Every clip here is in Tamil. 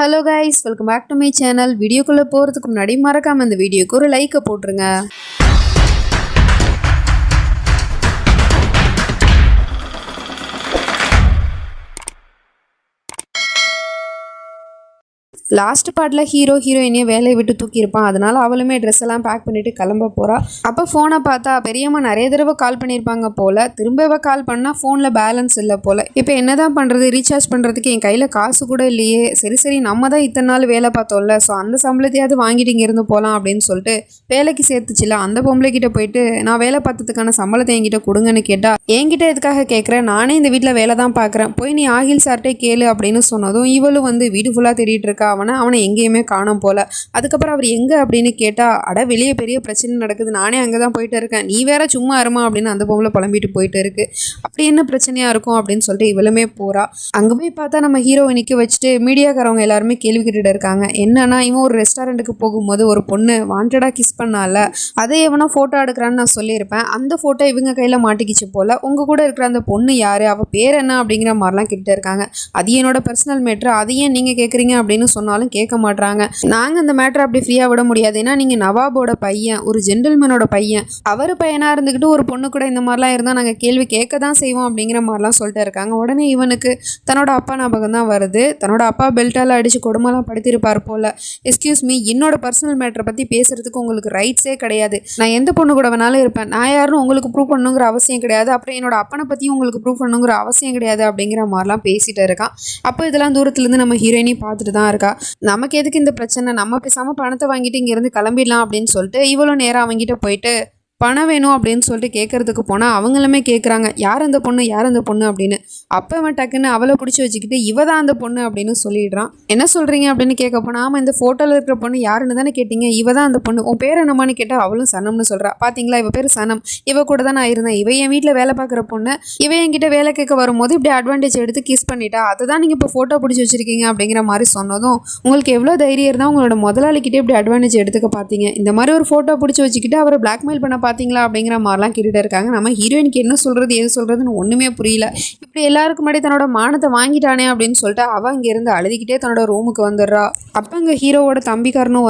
Hello guys, welcome back to my channel. வீடியோக்குள்ள போறதுக்கு முன்னாடி மறக்காம இந்த வீடியோக்கு ஒரு லைக் போட்டுருங்க. லாஸ்ட் பார்ட்டில் ஹீரோயினியை வேலையை விட்டு தூக்கியிருப்பான். அதனால் அவளுமே ட்ரெஸ் எல்லாம் பேக் பண்ணிவிட்டு கிளம்ப போகிறா. அப்போ ஃபோனை பார்த்தா பெரியம்மா நிறைய தடவை கால் பண்ணியிருப்பாங்க போல். திரும்ப கால் பண்ணால் ஃபோனில் பேலன்ஸ் இல்லை போல். இப்போ என்ன தான் பண்ணுறது, ரீசார்ஜ் பண்ணுறதுக்கு என் கையில் காசு கூட இல்லையே. சரி நம்ம தான் இத்தனை நாள் வேலை பார்த்தோம்ல, ஸோ அந்த சம்பளத்தையாவது வாங்கிட்டு இங்கேருந்து போகலாம் அப்படின்னு சொல்லிட்டு வேலைக்கு சேர்த்துச்சுல அந்த பொம்பளைக்கிட்ட போயிட்டு நான் வேலை பார்த்ததுக்கான சம்பளத்தை என்கிட்ட கொடுங்கன்னு கேட்டால், என்கிட்ட எதுக்காக கேட்குறேன், நானே இந்த வீட்டில் வேலை தான் பார்க்குறேன், போய் நீ ஆகில் சார்ட்டே கேளு அப்படின்னு சொன்னதும் இவளும் வீடு ஃபுல்லாக தேடிட்டு இருக்கா. அவனை எங்கேயுமே காணோம் போல. அதுக்கப்புறம் அவர் எங்கே அப்படின்னு கேட்டால், அட வெளியே பெரிய பிரச்சனை நடக்குது, நானே அங்கே தான் போயிட்டு இருக்கேன், நீ வேற சும்மா இருமா அப்படின்னு அந்த பொம்பளை புலம்பிட்டு போயிட்டு இருக்கு. அப்படி என்ன பிரச்சனையாக இருக்கும் அப்படின்னு சொல்லிட்டு இவளுமே போகிறா. அங்கே போய் பார்த்தா நம்ம ஹீரோவை நிற்க வச்சுட்டு மீடியாக்காரவங்க எல்லாருமே கேள்வி கேட்டுட்டு இருக்காங்க. என்னன்னா, இவன் ஒரு ரெஸ்டாரண்ட்டுக்கு போகும்போது ஒரு பொண்ணு வாண்டடாக கிஸ் பண்ணால, அதை எவனோ ஃபோட்டோ எடுக்கிறான்னு நான் சொல்லியிருப்பேன், அந்த ஃபோட்டோ இவங்க கையில் மாட்டிக்கிச்சு போல், உங்கள் கூட இருக்கிற அந்த பொண்ணு யார், அவள் பேர் என்ன அப்படிங்கிற மாதிரிலாம் கேட்டுட்டு இருக்காங்க. அது என்னோட பர்சனல் மேட்ரு, அது ஏன் நீங்கள் கேட்குறீங்க அப்படின்னு சொன்னாலும் கேட்க மாட்டாங்க. நாங்கள் அந்த மேட்டரை அப்படி ஃப்ரீயாக விட முடியாது, ஏன்னா நீங்கள் நவாபோட பையன், ஒரு ஜென்டில்மேனோட பையன், அவர் பையனாக இருந்துக்கிட்டு ஒரு பொண்ணு கூட இந்த மாதிரிலாம் இருந்தால் நாங்கள் கேள்வி கேட்க தான் செய்வோம் அப்படிங்கிற மாதிரிலாம் சொல்லிட்டு இருக்காங்க. உடனே இவனுக்கு தன்னோட அப்பா ஞாபகம் தான் வருது. தன்னோட அப்பா பெல்ட்டால் அடித்து கொடுமைலாம் படுத்திருப்பார் போல். எக்ஸ்கியூஸ் மீ, என்னோட பர்சனல் மேட்டரை பற்றி பேசுறதுக்கு உங்களுக்கு ரைட்ஸே கிடையாது. நான் எந்த பொண்ணு கூட வேணாலும் இருப்பேன், நான் யாரும் உங்களுக்கு ப்ரூவ் பண்ணணுங்கிற அவசியம் கிடையாது, அப்புறம் என்னோட அப்பனை பற்றியும் உங்களுக்கு ப்ரூவ் பண்ணணுங்கிற அவசியம் கிடையாது அப்படிங்கிற மாதிரிலாம் பேசிகிட்டு இருக்கான். அப்போ இதெல்லாம் தூரத்துலேருந்து நம்ம ஹீரோயினி பார்த்துட்டு தான் இருக்கா. நமக்கு எதுக்கு இந்த பிரச்சனை, நம்ம பேசாமல் பணத்தை வாங்கிட்டு இங்கேருந்து கிளம்பிடலாம் அப்படின்னு சொல்லிட்டு இவ்வளோ நேரம் அவங்ககிட்ட போயிட்டு பணம் வேணும் அப்படின்னு சொல்லிட்டு கேட்கறதுக்கு போனால் அவங்களுமே கேட்குறாங்க, யார் அந்த பொண்ணு அப்படின்னு. அப்போ அவன் டக்குன்னு அவளை பிடிச்சி வச்சுக்கிட்டு இவ தான் அந்த பொண்ணு அப்படின்னு சொல்லிடுறான். என்ன சொல்கிறீங்க அப்படின்னு கேட்க போனால், ஆமாம் இந்த ஃபோட்டோவில் இருக்கிற பொண்ணு யாருன்னு தானே கேட்டீங்க, இவ தான் அந்த பொண்ணு, உன் பேர் என்னம்மான்னு கேட்டால் அவளும் சனம்னு சொல்கிறா. பார்த்தீங்களா, இவ பேர் சனம், இவ கூட தான் நான் இருந்தேன், இவ என் வீட்டில் வேலை பார்க்குற பொண்ணு, இவ என்கிட்ட வேலை கேட்க வரும்போது இப்படி அட்வான்டேஜ் எடுத்து கிஸ் பண்ணிட்டா, அதை தான் நீங்கள் இப்போ ஃபோட்டோ பிடிச்சி வச்சிருக்கீங்க அப்படிங்கிற மாதிரி சொன்னதும், உங்களுக்கு எவ்வளோ தைரியம் இருந்தால் உங்களோட முதலாளிக்கிட்டே இப்படி அட்வான்டேஜ் எடுத்துக்க பார்த்தீங்க, இந்த மாதிரி ஒரு ஃபோட்டோ பிடிச்சி வச்சுக்கிட்டு அவரை பிளாக்மெயில் பண்ண பார்த்தீங்களா அப்படிங்கிற மாதிரிலாம் கேட்டுட்டு இருக்காங்க. நம்ம ஹீரோயினுக்கு என்ன சொல்கிறது எது சொல்கிறதுன்னு ஒன்றுமே புரியல. இப்படி எல்லாருக்கும் முன்னாடி தன்னோட மானத்தை வாங்கிட்டானே அப்படின்னு சொல்லிட்டு அவள் இங்கேருந்து அழுதுகிட்டே தன்னோட ரூமுக்கு வந்துடுறா. அப்போ இங்கே ஹீரோவோட தம்பிக்காரனும்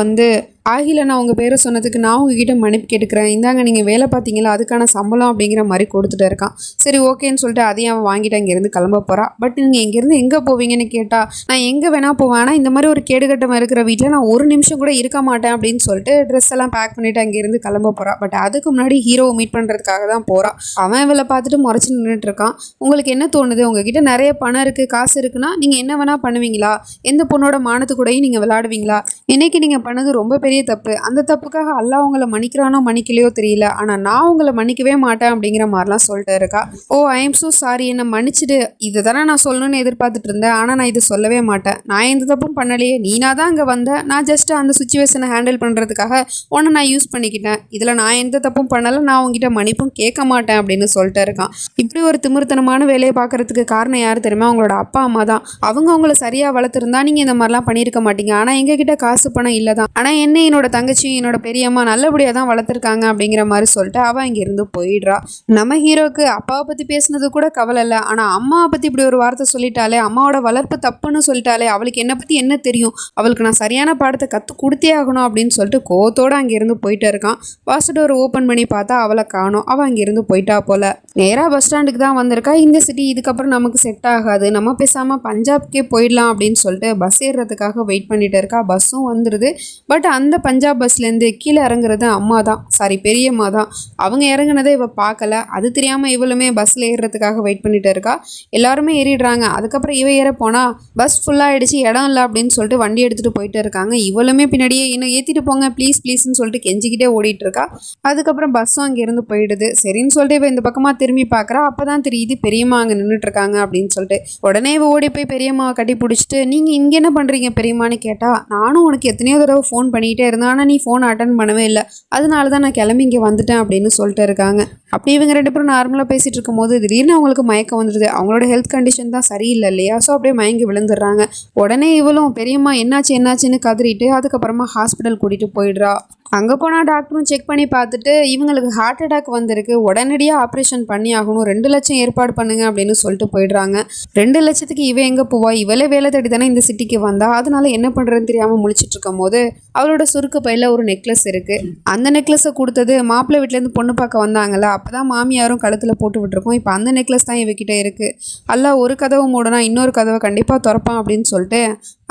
ஆகில நான் உங்கள் பேரை சொன்னதுக்கு நான் உங்ககிட்ட மன்னிப்பு கேட்டுக்கிறேன், இந்தாங்க நீங்கள் வேலை பார்த்தீங்களா அதுக்கான சம்பளம் அப்படிங்கிற மாதிரி கொடுத்துட்டு இருக்கான். சரி ஓகேன்னு சொல்லிட்டு அதையும் அவன் வாங்கிட்டு அங்கேருந்து கிளம்ப போகிறா. பட் நீங்கள் இங்கேருந்து எங்கே போவீங்கன்னு கேட்டால், நான் எங்கே வேணால் போவேன், ஆனால் இந்த மாதிரி ஒரு கேடுகட்டமாக இருக்கிற வீட்டில் நான் ஒரு நிமிஷம் கூட இருக்க மாட்டேன் அப்படின்னு சொல்லிட்டு ட்ரெஸ் எல்லாம் பேக் பண்ணிவிட்டு அங்கேருந்து கிளம்ப போகிறா. பட் அதுக்கு முன்னாடி ஹீரோவை மீட் பண்ணுறதுக்காக தான் போகிறான். அவன் இவளை பார்த்துட்டு முறைச்சி நின்றுட்டு இருக்கான். உங்களுக்கு என்ன தோணுது, உங்ககிட்ட நிறைய பணம் இருக்குது காசு இருக்குன்னா நீங்கள் என்ன வேணால் பண்ணுவீங்களா, எந்த பொண்ணோட மானத்து கூடயும் நீங்கள் விளையாடுவீங்களா, இன்னைக்கு நீங்கள் பண்ணது ரொம்ப பெரிய தப்பு, அந்த தப்புக்காக அல்லாஹ் உங்களை மன்னிக்கிறானோ மன்னிக்கலையோ தெரியல, ஆனால் நான் உங்களை மன்னிக்கவே மாட்டேன் அப்படிங்கிற மாதிரிலாம் சொல்லிட்டு இருக்கா. ஓ ஐ எம் ஸோ சாரி, என்னை மன்னிச்சிடு, இதை தானே நான் சொல்லணும்னு எதிர்பார்த்துட்டு இருந்தேன், ஆனால் நான் இது சொல்லவே மாட்டேன், நான் எந்த தப்பும் பண்ணலையே, நீனா தான் அங்கே வந்தேன், நான் ஜஸ்ட் அந்த சுச்சுவேஷனை ஹேண்டில் பண்ணுறதுக்காக உன்னை நான் யூஸ் பண்ணிக்கிட்டேன், இதில் நான் எந்த தப்பும் பண்ணலை, நான் உங்ககிட்ட மன்னிப்பும் கேட்க மாட்டேன் அப்படின்னு சொல்லிட்டு இருக்கான். இப்படி ஒரு திமிர்த்தனமான வேலையை பார்க்கறதுக்கு காரணம் யார் தெரியுமா, அவங்களோட அப்பா அம்மா தான். அவங்க அவங்கள சரியாக வளர்த்துருந்தா நீங்கள் இந்த மாதிரிலாம் பண்ணியிருக்க மாட்டீங்க, ஆனால் எங்ககிட்ட காசு பணம் இல்லை தான், ஆனால் என்ன என்னோட தங்கச்சியும் என்னோட பெரியம்மா நல்லபடியாக தான் வளர்த்துருக்காங்க அப்படிங்கிற மாதிரி சொல்லிட்டு அவள் இங்கேருந்து போயிடுறா. நம்ம ஹீரோக்கு அப்பாவை பற்றி பேசுனது கூட கவலை இல்லை, ஆனால் அம்மாவை பற்றி இப்படி ஒரு வார்த்தை சொல்லிட்டாலே, அம்மாவோட வளர்ப்பு தப்புன்னு சொல்லிட்டாலே, அவளுக்கு என்னை பற்றி என்ன தெரியும், அவளுக்கு நான் சரியான பாடத்தை கற்றுக் கொடுத்தே ஆகணும் அப்படின்னு சொல்லிட்டு கோவத்தோடு அங்கேருந்து போயிட்டு இருக்கான். ஃபர்ஸ்ட் டோர் ஓப்பன் பண்ணி பார்த்தா அவளை காணோம். அவள் அங்கேருந்து போயிட்டா போல. நேராக பஸ் ஸ்டாண்டுக்கு தான் வந்திருக்கா. இந்த சிட்டி இதுக்கப்புறம் நமக்கு செட் ஆகாது, நம்ம பேசாமல் பஞ்சாப்கே போயிடலாம் அப்படின்னு சொல்லிட்டு பஸ் ஏறுறதுக்காக வெயிட் பண்ணிட்டு இருக்கா. பஸ்ஸும் வந்துடுது. பட் அந்த பஞ்சாப் பஸ்லேருந்து கீழே இறங்குறது அம்மா தான், சாரி பெரியம்மா தான். அவங்க இறங்குனதை இவள் பார்க்கல. அது தெரியாமல் இவளுமே பஸ்ஸில் ஏறுறதுக்காக வெயிட் பண்ணிட்டு இருக்கா. எல்லாருமே ஏறிடுறாங்க. அதுக்கப்புறம் இவ ஏற போனால் பஸ் ஃபுல்லாகிடுச்சு, இடம் இல்லை அப்படின்னு சொல்லிட்டு வண்டி எடுத்துகிட்டு போயிட்டு இருக்காங்க. இவளுமே பின்னாடியே இன்னும் ஏற்றிட்டு போங்க ப்ளீஸ்ன்னு சொல்லிட்டு கெஞ்சிக்கிட்டே ஓடிட்டு இருக்கா. அதுக்கப்புறம் பஸ்ஸும் அங்கேருந்து போயிடுது. சரின்னு சொல்லிட்டு இவ இந்த பக்கமாக திரும்பி பார்க்குறா. அப்போ தான் தெரியுது பெரியம்மா அங்கே நின்றுட்டு இருக்காங்க அப்படின்னு சொல்லிட்டு. உடனே இவ ஓடி போய் பெரியம்மாவை கட்டி பிடிச்சிட்டு, நீங்கள் இங்கே என்ன பண்ணுறீங்க பெரியம்மான்னு கேட்டால், நானும் உனக்கு எத்தனையோ தடவை ஃபோன் பண்ணிகிட்டே பண்ணிகிட்டே இருந்தேன், ஆனால் நீ ஃபோன் அட்டன் பண்ணவே இல்லை, அதனால தான் நான் கிளம்பி இங்கே வந்துட்டேன் அப்படின்னு சொல்லிட்டு இருக்காங்க. அப்படி இவங்க 2 பேரும் நார்மலாக பேசிகிட்டு இருக்கும்போது திடீர்னு அவங்களுக்கு மயக்கம் வந்துடுது. அவங்களோட ஹெல்த் கண்டிஷன் தான் சரியில்லை இல்லையா, ஸோ அப்படியே மயங்கி விழுந்துடுறாங்க. உடனே இவளும் பெரியம்மா என்னாச்சுன்னு கதறிட்டு அதுக்கப்புறமா ஹாஸ்பிட்டல் கூட்டிகிட்டு போயிடுறா. அங்கே போனால் டாக்டரும் செக் பண்ணி பார்த்துட்டு இவங்களுக்கு ஹார்ட் அட்டாக் வந்திருக்கு, உடனடியாக ஆப்ரேஷன் பண்ணி ஆகணும், 2 லட்சம் ஏற்பாடு பண்ணுங்க அப்படின்னு சொல்லிட்டு போயிடுறாங்க. 2 லட்சத்துக்கு இவ எங்கே போவா, இவளே வேலை தேடி தானே இந்த சிட்டிக்கு வந்தா, அதனால என்ன பண்ணுறதுன்னு தெரியாமல் முழிச்சிட்டு இருக்கும் போது அவளோட சுருக்கு பையில் ஒரு நெக்லஸ் இருக்குது. அந்த நெக்லஸை கொடுத்தது மாப்பிள்ளை வீட்டிலேருந்து பொண்ணு பார்க்க வந்தாங்கல்ல, அப்போ தான் மாமியாரும் கழுத்தில் போட்டு விட்டுருக்கோம். இப்போ அந்த நெக்லஸ் தான் இவகிட்ட இருக்குது. அல்ல ஒரு கதவை மூடனா இன்னொரு கதவை கண்டிப்பாக திறப்பான் அப்படின்னு சொல்லிட்டு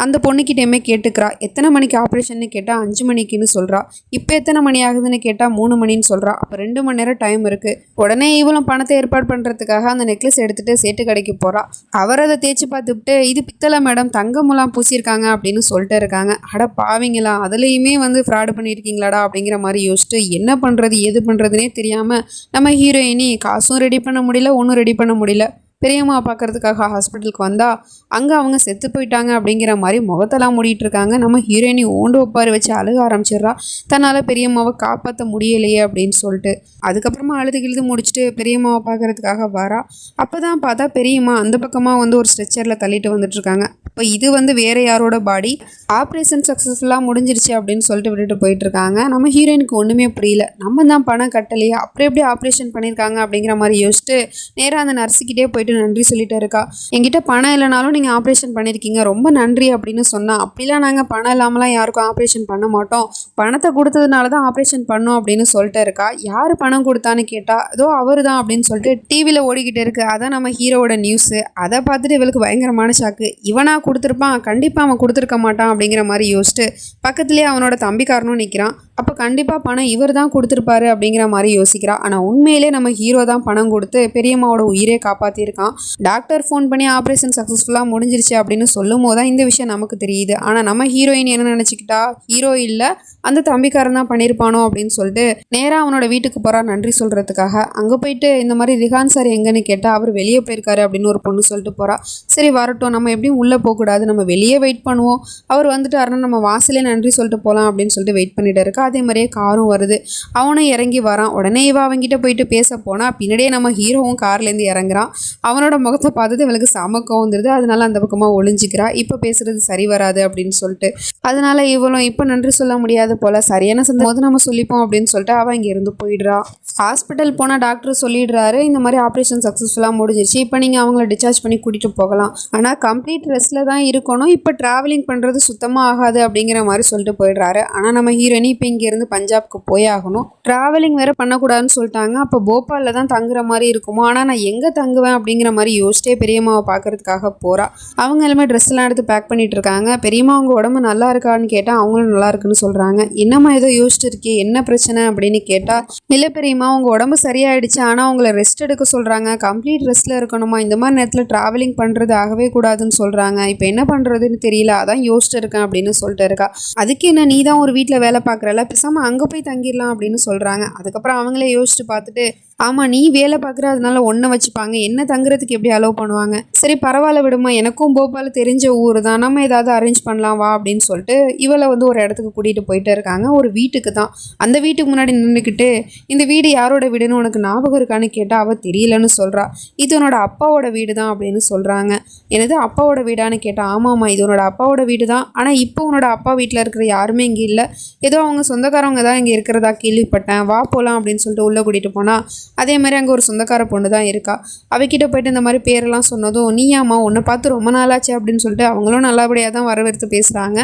அந்த பொண்ணுக்கிட்டேயுமே கேட்டுக்கிறா. எத்தனை மணிக்கு ஆப்ரேஷன்னு கேட்டால் 5 மணிக்குன்னு சொல்கிறா. இப்போ எத்தனை மணி ஆகுதுன்னு கேட்டால் 3 மணின்னு சொல்கிறா. அப்போ 2 மணி நேரம் டைம் இருக்குது. உடனே இவளும் பணத்தை ஏற்பாடு பண்ணுறதுக்காக அந்த நெக்லஸ் எடுத்துகிட்டு சேட்டு கடைக்கு போகிறா. அவர் அதை தேய்ச்சி பார்த்துட்டு இது பித்தளை மேடம், தங்கமெல்லாம் பூசியிருக்காங்க அப்படின்னு சொல்லிட்டு இருக்காங்க. அட பாவிங்களா, அதுலேயுமே ஃப்ராடு பண்ணியிருக்கீங்களாடா அப்படிங்கிற மாதிரி யோசிச்சுட்டு என்ன பண்ணுறது எது பண்ணுறதுனே தெரியாமல் நம்ம ஹீரோயினி காசும் ரெடி பண்ண முடியல, ஒன்றும் ரெடி பண்ண முடியல. பெரியம்மா பார்க்கறதுக்காக ஹாஸ்பிட்டலுக்கு வந்தால் அங்கே அவங்க செத்து போயிட்டாங்க அப்படிங்கிற மாதிரி முகத்தெல்லாம் மூடிட்டு இருக்காங்க. நம்ம ஹீரோயினி ஓண்டு ஒப்பாரி வச்சு அழுக ஆரம்பிச்சிடுறா. தன்னால் பெரியம்மாவை காப்பாற்ற முடியலையே அப்படின்னு சொல்லிட்டு அதுக்கப்புறமா அழுது முடிச்சுட்டு பெரியம்மாவை பார்க்கறதுக்காக வரா. அப்போ தான் பார்த்தா பெரியம்மா அந்த பக்கமாக ஒரு ஸ்ட்ரெச்சரில் தள்ளிட்டு வந்துட்டுருக்காங்க. இப்போ இது வேறு யாரோட பாடி, ஆப்ரேஷன் சக்ஸஸ்ஃபுல்லாக முடிஞ்சிருச்சு அப்படின்னு சொல்லிட்டு விட்டுட்டு போயிட்டுருக்காங்க. நம்ம ஹீரோயினுக்கு ஒன்றுமே புரியல, நம்ம தான் பணம் கட்டலையே, அப்படி எப்படி ஆப்ரேஷன் பண்ணியிருக்காங்க அப்படிங்கிற மாதிரி யோசிச்சுட்டு நேராக அந்த நர்ஸுக்கிட்டே போயிட்டு நன்றி சொல்லிட்டு இருக்கா. என்கிட்ட பணம் இல்லைனாலும் நீங்கள் ஆப்ரேஷன் பண்ணியிருக்கீங்க, ரொம்ப நன்றி அப்படின்னு சொன்னால், அப்படிலாம் நாங்கள் பணம் இல்லாமலாம் யாருக்கும் ஆப்ரேஷன் பண்ண மாட்டோம், பணத்தை கொடுத்ததுனால தான் ஆப்ரேஷன் பண்ணோம் அப்படின்னு சொல்லிட்டு இருக்கா. யார் பணம் கொடுத்தான்னு கேட்டால் ஏதோ அவர் தான் அப்படின்னு சொல்லிட்டு டிவியில் ஓடிக்கிட்டு இருக்கு. அதான் நம்ம ஹீரோவோட நியூஸு. அதை பார்த்துட்டு இவளுக்கு பயங்கரமான ஷாக்கு. இவனா கொடுத்துருப்பான், கண்டிப்பாக அவன் கொடுத்துருக்க மாட்டான் அப்படிங்கிற மாதிரி யோசிச்சுட்டு பக்கத்துலேயே அவனோட தம்பிக்காரனும் நிற்கிறான். அப்போ கண்டிப்பாக பணம் இவர் தான் கொடுத்துருப்பாரு அப்படிங்கிற மாதிரி யோசிக்கிறான். ஆனால் உண்மையிலே நம்ம ஹீரோ தான் பணம் கொடுத்து பெரியம்மாவோட உயிரே காப்பாற்றிருக்கான். டாக்டர் ஃபோன் பண்ணி ஆப்ரேஷன் சக்ஸஸ்ஃபுல்லாக முடிஞ்சிருச்சு அப்படின்னு சொல்லும் போது தான் இந்த விஷயம் நமக்கு தெரியுது. ஆனால் நம்ம ஹீரோயின் என்ன நினச்சிக்கிட்டா, ஹீரோ இல்லை அந்த தம்பிக்காரன் தான் பண்ணியிருப்பானோ அப்படின்னு சொல்லிட்டு நேராக அவனோட வீட்டுக்கு போகிறா நன்றி சொல்கிறதுக்காக. அங்கே போயிட்டு இந்த மாதிரி ரிஹான் சார் எங்கன்னு கேட்டால் அவர் வெளியே போயிருக்காரு அப்படின்னு ஒரு பொண்ணு சொல்லிட்டு போகிறா. சரி வரட்டும், நம்ம எப்படியும் உள்ளே போகக்கூடாது, நம்ம வெளியே வெயிட் பண்ணுவோம், அவர் வந்துட்டாருன்னா நம்ம வாசலே நன்றி சொல்லிட்டு போகலாம் அப்படின்னு சொல்லிட்டு வெயிட் பண்ணிட்டு இருக்கா. அதே மாதிரியே காரும் வருது, அவனும் இறங்கி வரான். உடனே இவ அவங்கிட்ட போயிட்டு பேச போனால் பின்னாடியே நம்ம ஹீரோவும் கார்லேருந்து இறங்குறான். அவனோட முகத்தை பார்த்துட்டு இவளுக்கு சமக்கம் வந்துடுது. அதனால அந்த பக்கமாக ஒளிஞ்சிக்கிறா. இப்போ பேசுறது சரி வராது அப்படின்னு சொல்லிட்டு அதனால இவளும் இப்போ நன்றி சொல்ல முடியாது போல, சரியான சந்தோஷம் நம்ம சொல்லிப்போம் அப்படின்னு சொல்லிட்டு அவன் இங்கேருந்து போயிடுறா. ஹாஸ்பிட்டல் போனால் டாக்டர் சொல்லிடுறாரு, இந்த மாதிரி ஆப்ரேஷன் சக்ஸஸ்ஃபுல்லாக முடிஞ்சிருச்சு, இப்போ நீங்கள் அவங்கள டிஸ்சார்ஜ் பண்ணி கூட்டிகிட்டு போகலாம், ஆனால் கம்ப்ளீட் ரெஸ்ட்டில் தான் இருக்கணும், இப்போ ட்ராவலிங் பண்ணுறது சுத்தமாக ஆகாது அப்படிங்கிற மாதிரி சொல்லிட்டு போயிடுறாரு. ஆனால் நம்ம ஹீரோயினி இப்போ இங்கேருந்து பஞ்சாப்க்கு போய் ஆகணும், ட்ராவலிங் வேறு பண்ணக்கூடாதுன்னு சொல்லிட்டாங்க. அப்போ போபாலில் தான் தங்குற மாதிரி இருக்குமோ, ஆனால் நான் எங்கே தங்குவேன் அப்படிங்கிற மாதிரி யோசிச்சே பெரியம்மாவை பார்க்கறதுக்காக போகிறா. அவங்க எல்லாமே ட்ரெஸ்லாம் எடுத்து பேக் பண்ணிட்டு இருக்காங்க. பெரியம்மா அவங்க உடம்பு நல்லா இருக்கான்னு கேட்டால் அவங்களும் நல்லா இருக்குன்னு சொல்கிறாங்க. என்னம்மா ஏதோ யோசிச்சுட்டு இருக்கே, என்ன பிரச்சனை அப்படின்னு கேட்டால், இல்லை பெரியம்மா அவங்க உடம்பு சரியாயிடுச்சு, ஆனால் அவங்கள ரெஸ்ட் எடுக்க சொல்கிறாங்க, கம்ப்ளீட் ரெஸ்ட்டில் இருக்கணுமா, இந்த மாதிரி நேரத்தில் ட்ராவலிங் பண்ணுறது ஆகவே கூடாதுன்னு சொல்கிறாங்க, இப்போ என்ன பண்ணுறதுன்னு தெரியல, அதான் யோசிச்சுட்டு இருக்கேன் அப்படின்னு சொல்லிட்டு இருக்கா. அதுக்கு என்ன, நீ தான் ஒரு வீட்டில் வேலை பார்க்குறல, பேசாமல் அங்கே போய் தங்கிடலாம் அப்படின்னு சொல்கிறாங்க. அதுக்கப்புறம் அவங்களே யோசிச்சு பார்த்துட்டு, ஆமாம் நீ வேலை பார்க்குற அதனால ஒன்றை வச்சுப்பாங்க, என்ன தங்குறதுக்கு எப்படி அலோவ் பண்ணுவாங்க, சரி பரவாயில்ல விடுமா, எனக்கும் போபால் தெரிஞ்ச ஊர் தான், நம்ம ஏதாவது அரேஞ்ச் பண்ணலாம் வா அப்படின்னு சொல்லிட்டு இவளை ஒரு இடத்துக்கு கூட்டிகிட்டு போயிட்டு இருக்காங்க, ஒரு வீட்டுக்கு தான். அந்த வீட்டுக்கு முன்னாடி நின்றுக்கிட்டு இந்த வீடு யாரோட வீடுன்னு உனக்கு ஞாபகம் இருக்கான்னு கேட்டால் அவள் தெரியலன்னு சொல்கிறா. இது உன்னோட அப்பாவோட வீடு தான் அப்படின்னு சொல்கிறாங்க. எனது அப்பாவோட வீடான்னு கேட்டால் ஆமாம்மா இது உன்னோட அப்பாவோட வீடு தான், ஆனால் இப்போ உன்னோட அப்பா வீட்டில் இருக்கிற யாருமே இங்கே இல்லை, ஏதோ அவங்க சொந்தக்காரவங்க தான் இங்கே இருக்கிறதா கேள்விப்பட்டேன், வா போகலாம் அப்படின்னு சொல்லிட்டு உள்ளே கூட்டிகிட்டு போனால் அதே மாதிரி அங்கே ஒரு சொந்தக்கார பொண்ணு தான் இருக்கா. அவகிட்ட போயிட்டு இந்த மாதிரி பேரெல்லாம் சொன்னதும், நீயாம்மா உன்னை பார்த்து ரொம்ப நாளாச்சு அப்படின்னு சொல்லிட்டு அவங்களும் நல்லபடியாக தான் வரவேற்று பேசுகிறாங்க.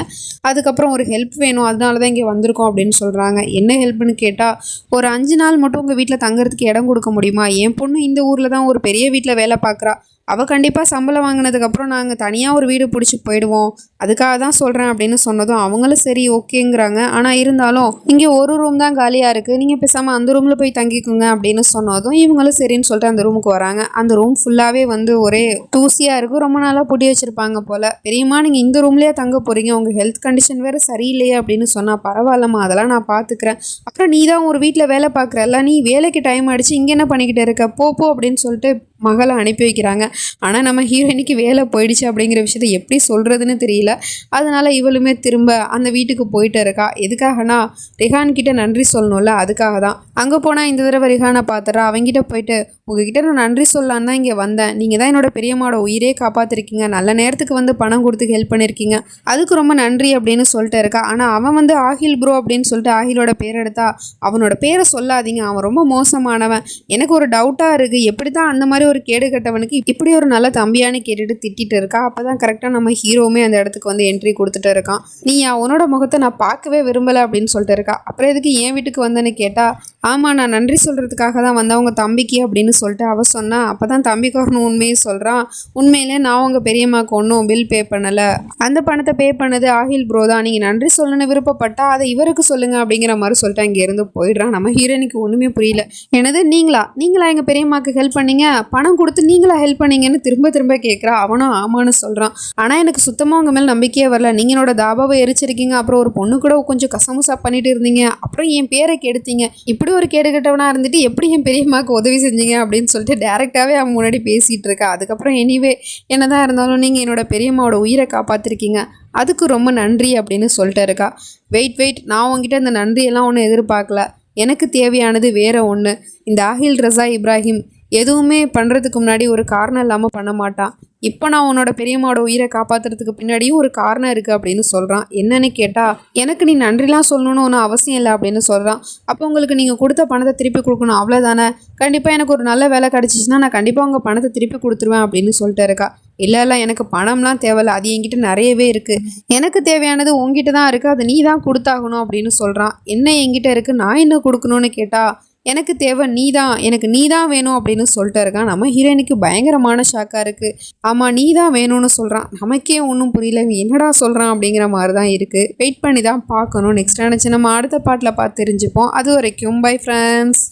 அதுக்கப்புறம் ஒரு ஹெல்ப் வேணும், அதனால தான் இங்கே வந்திருக்கோம் அப்படின்னு சொல்கிறாங்க. என்ன ஹெல்ப்னு கேட்டால், ஒரு 5 நாள் மட்டும் உங்கள் வீட்டில் தங்குறதுக்கு இடம் கொடுக்க முடியுமா, என் பொண்ணு இந்த ஊரில் தான் ஒரு பெரிய வீட்டில் வேலை பார்க்குறா, அவள் கண்டிப்பாக சம்பளம் வாங்கினதுக்கப்புறம் நாங்கள் தனியாக ஒரு வீடு பிடிச்சி போயிடுவோம், அதுக்காக தான் சொல்கிறேன் அப்படின்னு சொன்னதும் அவங்களும் சரி ஓகேங்கிறாங்க. ஆனால் இருந்தாலும் இங்கே ஒரு ரூம் தான் காலியாக இருக்குது, நீங்கள் பேசாமல் அந்த ரூமில் போய் தங்கிக்கோங்க அப்படின்னு சொன்னதும் இவங்களும் சரின்னு சொல்லிட்டு அந்த ரூமுக்கு வராங்க. அந்த ரூம் ஃபுல்லாகவே ஒரே தூசியாக இருக்குது, ரொம்ப நாளாக பூட்டி வச்சுருப்பாங்க போல். பெரியம்மா நீங்கள் இந்த ரூம்லேயே தங்க போகிறீங்க, உங்கள் ஹெல்த் கண்டிஷன் வேறு சரியில்லையே அப்படின்னு சொன்னால், பரவாயில்லம்மா அதெல்லாம் நான் பார்த்துக்கிறேன், அப்புறம் நீ தான் ஒரு வீட்டில் வேலை பார்க்குறல்ல, நீ வேலைக்கு டைம் ஆகிடுச்சு, இங்கே என்ன பண்ணிக்கிட்டு இருக்க, போ அப்படின்னு சொல்லிட்டு மகளை அனுப்பி வைக்கிறாங்க. ஆனால் நம்ம ஹீரோயினுக்கு வேலை போயிடுச்சு அப்படிங்கிற விஷயத்தை எப்படி சொல்கிறதுன்னு தெரியல. அதனால் இவளுமே திரும்ப அந்த வீட்டுக்கு போயிட்டு இருக்கா. எதுக்காகனா ரிஹான் கிட்ட நன்றி சொல்லணும்ல, அதுக்காக தான். அங்கே போனால் இந்த தடவை ரிஹானை பார்த்துறா. அவங்ககிட்ட போயிட்டு உங்ககிட்ட நான் நன்றி சொல்லலான்னு தான் இங்கே வந்தேன். நீங்கள் தான் என்னோட பெரியம்மாவோட உயிரே காப்பாற்றிருக்கீங்க, நல்ல நேரத்துக்கு வந்து பணம் கொடுத்து ஹெல்ப் பண்ணியிருக்கீங்க, அதுக்கு ரொம்ப நன்றி அப்படின்னு சொல்லிட்டு இருக்கா. ஆனால் அவன் வந்து ஆஹில் ப்ரோ அப்படின்னு சொல்லிட்டு ஆஹிலோட பேர் எடுத்தா அவனோட பேரை சொல்லாதீங்க, அவன் ரொம்ப மோசமானவன், எனக்கு ஒரு டவுட்டாக இருக்குது, எப்படி தான் அந்த மாதிரி ஒரு கேடு கட்டவனுக்கு இப்படி ஒரு நல்ல தம்பியான்னு கேட்டுட்டு திட்டிட்டு இருக்கா. அப்போ தான் கரெக்டாக நம்ம ஹீரோவுமே அந்த இடத்துக்கு வந்து என்ட்ரி கொடுத்துட்டு இருக்கான். நீ அவனோட முகத்தை நான் பார்க்கவே விரும்பலை அப்படின்னு சொல்லிட்டு இருக்கா. அப்புறம் எதுக்கு என் வீட்டுக்கு வந்தேன்னு கேட்டால் ஆமாம் நான் நன்றி சொல்கிறதுக்காக தான் வந்தேன் உங்கள் தம்பிக்கு அப்படின்னு சொல்லிட்டு அவள் சொன்னா. அப்போ தான் தம்பிக்காரனும் உண்மையை சொல்கிறான். உண்மையிலே நான் உங்கள் பெரியம்மாவுக்கு ஒன்றும் பில் பே பண்ணலை, அந்த பணத்தை பே பண்ணது ஆஹில் ப்ரோ தான், நீங்கள் நன்றி சொல்லணும்னு விருப்பப்பட்டா அதை இவருக்கு சொல்லுங்கள் அப்படிங்கிற மாதிரி சொல்லிட்டு அங்கேருந்து போயிடுறான். நம்ம ஹீரோயினுக்கு ஒன்றுமே புரியல. எனது நீங்களா எங்கள் பெரியம்மாவுக்கு ஹெல்ப் பண்ணீங்க, பணம் கொடுத்து நீங்களா ஹெல்ப் பண்ணீங்கன்னு திரும்ப திரும்ப கேட்குறா. அவனும் ஆமான்னு சொல்கிறான். ஆனால் எனக்கு சுத்தமாக உங்கள் மேலே நம்பிக்கையே வரல, நீங்கள் என்னோட தாபாவை எரிச்சிருக்கீங்க, அப்புறம் ஒரு பொண்ணு கூட கொஞ்சம் கசமுசா பண்ணிட்டு இருந்தீங்க, அப்புறம் என் பேரை கெடுத்தீங்க, இப்படி ஒரு கேடு கெட்டவனாக இருந்துட்டு எப்படி என் பெரியம்மாவுக்கு உதவி செஞ்சீங்க அப்படின்னு சொல்லிட்டு டேரெக்டாகவே அவன் முன்னாடி பேசிகிட்டு இருக்கா. அதுக்கப்புறம் எனிவே என்னதான் இருந்தாலும் நீங்கள் என்னோட பெரியம்மாவோட உயிரை காப்பாற்றிருக்கீங்க, அதுக்கு ரொம்ப நன்றி அப்படின்னு சொல்லிட்டு இருக்கா. வெயிட் நான் உங்ககிட்ட இந்த நன்றியெல்லாம் ஒன்றும் எதிர்பார்க்கல, எனக்கு தேவையானது வேற ஒன்று. இந்த ஆஹில் ரஸா இப்ராஹிம் எதுவுமே பண்ணுறதுக்கு முன்னாடி ஒரு காரணம் இல்லாமல் பண்ண மாட்டான். இப்போ நான் உன்னோட பெரியம்மாவோட உயிரை காப்பாற்றுறதுக்கு பின்னாடியும் ஒரு காரணம் இருக்குது அப்படின்னு சொல்கிறான். என்னன்னு கேட்டால் எனக்கு நீ நன்றிலாம் சொல்லணும்னு ஒன்றும் அவசியம் இல்லை அப்படின்னு சொல்கிறான். அப்போ உங்களுக்கு நீங்கள் கொடுத்த பணத்தை திருப்பி கொடுக்கணும், அவ்வளோதானே, கண்டிப்பாக எனக்கு ஒரு நல்ல வேலை கிடச்சிச்சின்னா நான் கண்டிப்பாக உங்கள் பணத்தை திருப்பி கொடுத்துருவேன் அப்படின்னு சொல்லிட்டு இருக்கா. இல்லை எனக்கு பணம்லாம் தேவையில்ல, அது என்கிட்ட நிறையவே இருக்குது, எனக்கு தேவையானது உங்ககிட்ட தான் இருக்குது, அது நீ தான் கொடுத்தாகணும் அப்படின்னு சொல்கிறான். என்ன என்கிட்ட இருக்குது, நான் என்ன கொடுக்கணும்னு கேட்டால் எனக்கு தேவை நீ தான், எனக்கு நீ தான் வேணும் அப்படின்னு சொல்லிட்டு இருக்கான். நம்ம ஹீரோயினுக்கு பயங்கரமான ஷாக்காக இருக்குது. ஆமாம் நீ தான் வேணும்னு சொல்கிறான். நமக்கே ஒன்றும் புரியல, என்னடா சொல்கிறான் அப்படிங்கிற மாதிரி தான் இருக்குது. வெயிட் பண்ணி தான் பார்க்கணும். நெக்ஸ்ட் நினச்சி நம்ம அடுத்த பாட்டில் பார்த்து தெரிஞ்சுப்போம். அது வரைக்கும் பை ஃப்ரெண்ட்ஸ்.